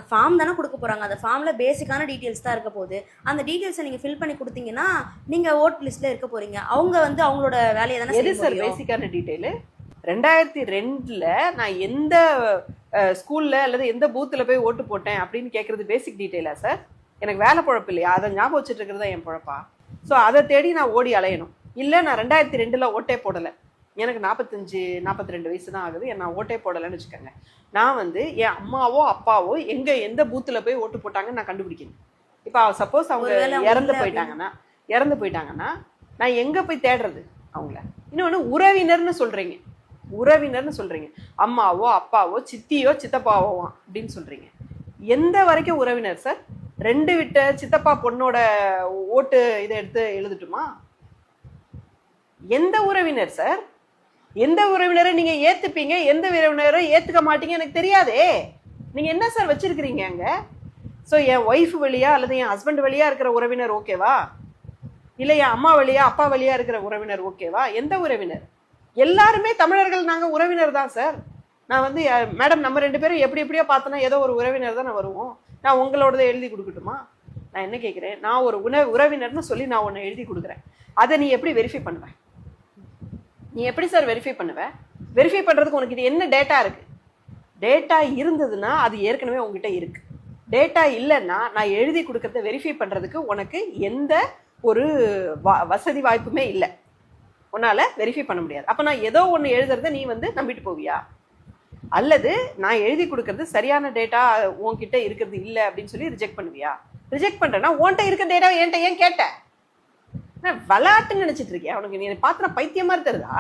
Form தானே கொடுக்க போகிறாங்க, அந்த ஃபார்மில் பேசிக்கான டீட்டெயில்ஸ் தான் இருக்க போகுது. அந்த டீட்டெயில்ஸை நீங்கள் ஃபில் பண்ணி கொடுத்தீங்கன்னா நீங்கள் ஓட் லிஸ்ட்டில் இருக்க போகிறீங்க. அவங்க வந்து அவங்களோட வேலையை தானே. எது சார் பேசிக்கான டீட்டெயிலு? 2002 நான் எந்த ஸ்கூலில் அல்லது எந்த பூத்தில் போய் ஓட்டு போட்டேன் அப்படின்னு கேட்குறது பேசிக் டீட்டெயிலா சார்? எனக்கு வேலை பொழப்பு இல்லையா? அதை ஞாபகம் வச்சுட்டு இருக்கிறது தான் என் பொழப்பா? ஸோ அதை தேடி நான் ஓடி அலையணும். இல்லை நான் 2002 ஓட்டே போடலை, எனக்கு 42 வயசு தான் ஆகுது, நான் ஓட்டே போடலைன்னு வச்சுக்கோங்க. நான் வந்து என் அம்மாவோ அப்பாவோ எந்த பூத்தில் போய் ஓட்டு போட்டாங்கன்னு நான் கண்டுபிடிக்கணும். இப்போ சப்போஸ் அவங்க இறந்து போயிட்டாங்கன்னா நான் எங்கே போய் தேடுறது அவங்கள? இன்னொன்று உறவினர்னு சொல்கிறீங்க, அம்மாவோ அப்பாவோ சித்தியோ சித்தப்பாவோ அப்படின்னு சொல்கிறீங்க. எந்த வரைக்கும் உறவினர் சார்? 2 விட்ட சித்தப்பா பொண்ணோட ஓட்டு இதை எடுத்து எழுதட்டுமா? எந்த உறவினர் சார்? எந்த உறவினரை நீங்க ஏத்துப்பீங்க, எந்த உறவினரை ஏத்துக்க மாட்டீங்க எனக்கு தெரியாதே. நீங்க என்ன சார் வச்சிருக்கிறீங்க அங்க? ஸோ என் ஒய்ஃப் வழியா அல்லது என் ஹஸ்பண்ட் வழியா இருக்கிற உறவினர் ஓகேவா, இல்லை என் அம்மா வழியா அப்பா வழியா இருக்கிற உறவினர் ஓகேவா? எந்த உறவினர்? எல்லாருமே தமிழர்கள், நாங்க உறவினர் தான் சார். நான் வந்து மேடம் நம்ம 2 பேரும் எப்படியோ பார்த்தோன்னா ஏதோ ஒரு உறவினர் தான் நான் வருவோம். நான் உங்களோடதை எழுதி கொடுக்கட்டுமா? நான் என்ன கேட்குறேன், நான் ஒரு உறவினர்னு சொல்லி நான் ஒன்று எழுதி கொடுக்குறேன், அதை நீ எப்படி வெரிஃபை பண்ணுவேன்? நீ எப்படி சார் வெரிஃபை பண்ணுவேன்? வெரிஃபை பண்ணுறதுக்கு உனக்கு இது என்ன டேட்டா இருக்குது? டேட்டா இருந்ததுன்னா அது ஏற்கனவே உங்ககிட்ட இருக்குது. டேட்டா இல்லைன்னா நான் எழுதி கொடுக்கறத வெரிஃபை பண்ணுறதுக்கு உனக்கு எந்த ஒரு வசதி வாய்ப்புமே இல்லை, உன்னால் வெரிஃபை பண்ண முடியாது. அப்போ நான் ஏதோ ஒன்று எழுதுறத நீ வந்து நம்பிட்டு போவியா? அல்லது நான் எழுதி கொடுக்கறது சரியான டேட்டா உன்கிட்ட இருக்கிறது இல்லை அப்படின்னு சொல்லி ரிஜெக்ட் பண்ணுவியா? ரிஜெக்ட் பண்ணுறேன்னா உன்கிட்ட இருக்க டேட்டா என்கிட்ட ஏன் கேட்ட? விளையாட்டுன்னு நினச்சிட்டு இருக்கியா? உனக்கு நீ பார்த்து பைத்தியம் மாதிரி தருதா?